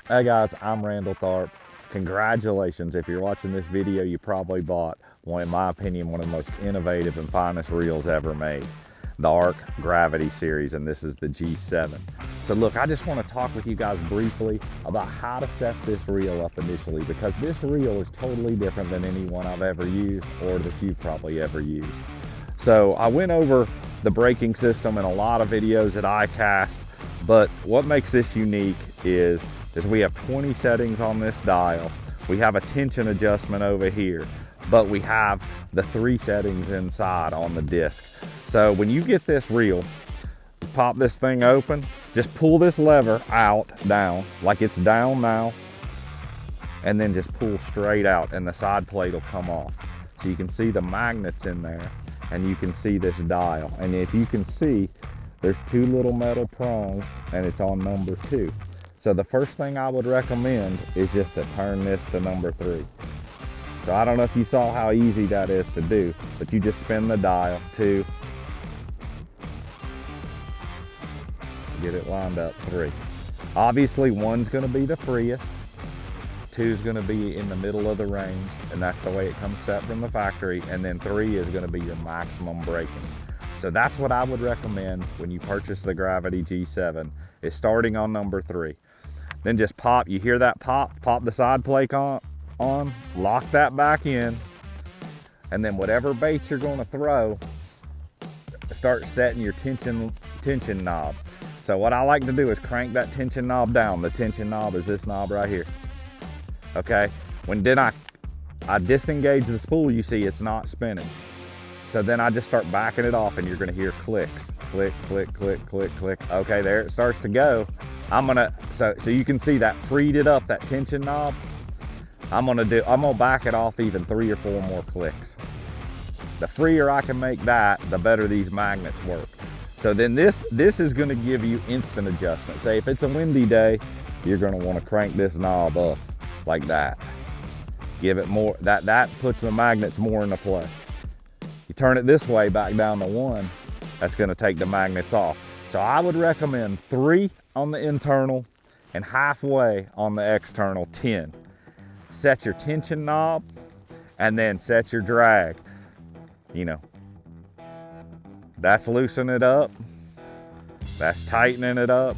Hey guys, I'm Randall Tharp. Congratulations. If you're watching this video, you probably bought one, in my opinion, one of the most innovative and finest reels ever made. The ARK Gravity series, and this is the G7. So look, I just want to talk with you guys briefly about how to set this reel up initially, because this reel is totally different than any one I've ever used or that you've probably ever used. So I went over the braking system in a lot of videos at iCast, but what makes this unique is we have 20 settings on this dial. We have a tension adjustment over here, but we have the 3 settings inside on the disc. So when you get this reel, pop this thing open, just pull this lever out, down, like it's down now, and then just pull straight out and the side plate will come off. So you can see the magnets in there and you can see this dial. And if you can see, there's 2 little metal prongs and it's on number 2. So the first thing I would recommend is just to turn this to number 3. So I don't know if you saw how easy that is to do, but you just spin the dial, 2, get it lined up, 3. Obviously 1's gonna be the freest, 2's gonna be in the middle of the range, and that's the way it comes set from the factory, and then 3 is gonna be your maximum braking. So that's what I would recommend when you purchase the Gravity G7, is starting on number 3. Then just pop, you hear that pop the side plate on, lock that back in, and then whatever bait you're gonna throw, start setting your tension knob. So what I like to do is crank that tension knob down. The tension knob is this knob right here. Okay, then I disengage the spool, you see it's not spinning. So then I just start backing it off and you're gonna hear clicks. Click, click, click, click, click. Okay, there it starts to go. So you can see that freed it up, that tension knob. I'm gonna back it off even 3 or 4 more clicks. The freer I can make that, the better these magnets work. So then this is gonna give you instant adjustment. Say if it's a windy day, you're gonna wanna crank this knob up like that. Give it more, that puts the magnets more into play. You turn it this way, back down to 1, that's gonna take the magnets off. So I would recommend 3 on the internal and halfway on the external, 10. Set your tension knob and then set your drag. You know, that's loosening it up, that's tightening it up,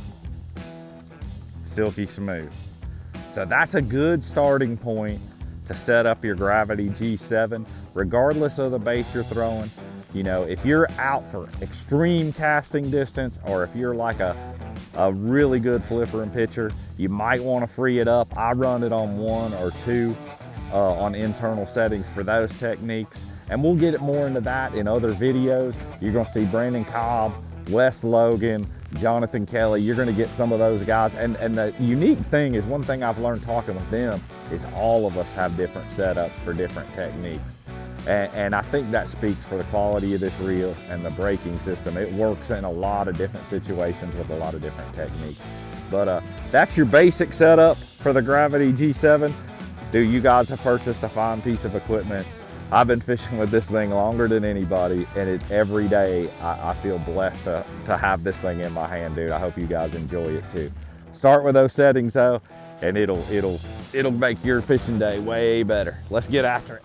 silky smooth. So that's a good starting point to set up your Gravity G7, regardless of the bait you're throwing. You know, if you're out for extreme casting distance, or if you're like a really good flipper and pitcher, you might want to free it up. I run it on 1 or 2 on internal settings for those techniques. And we'll get it more into that in other videos. You're gonna see Brandon Cobb, Wes Logan, Jonathan Kelly. You're gonna get some of those guys. And the unique thing is, one thing I've learned talking with them is all of us have different setups for different techniques. And I think that speaks for the quality of this reel and the braking system. It works in a lot of different situations with a lot of different techniques. But that's your basic setup for the Gravity G7. Dude, you guys have purchased a fine piece of equipment. I've been fishing with this thing longer than anybody, and every day I feel blessed to have this thing in my hand, dude. I hope you guys enjoy it too. Start with those settings though, and it'll make your fishing day way better. Let's get after it.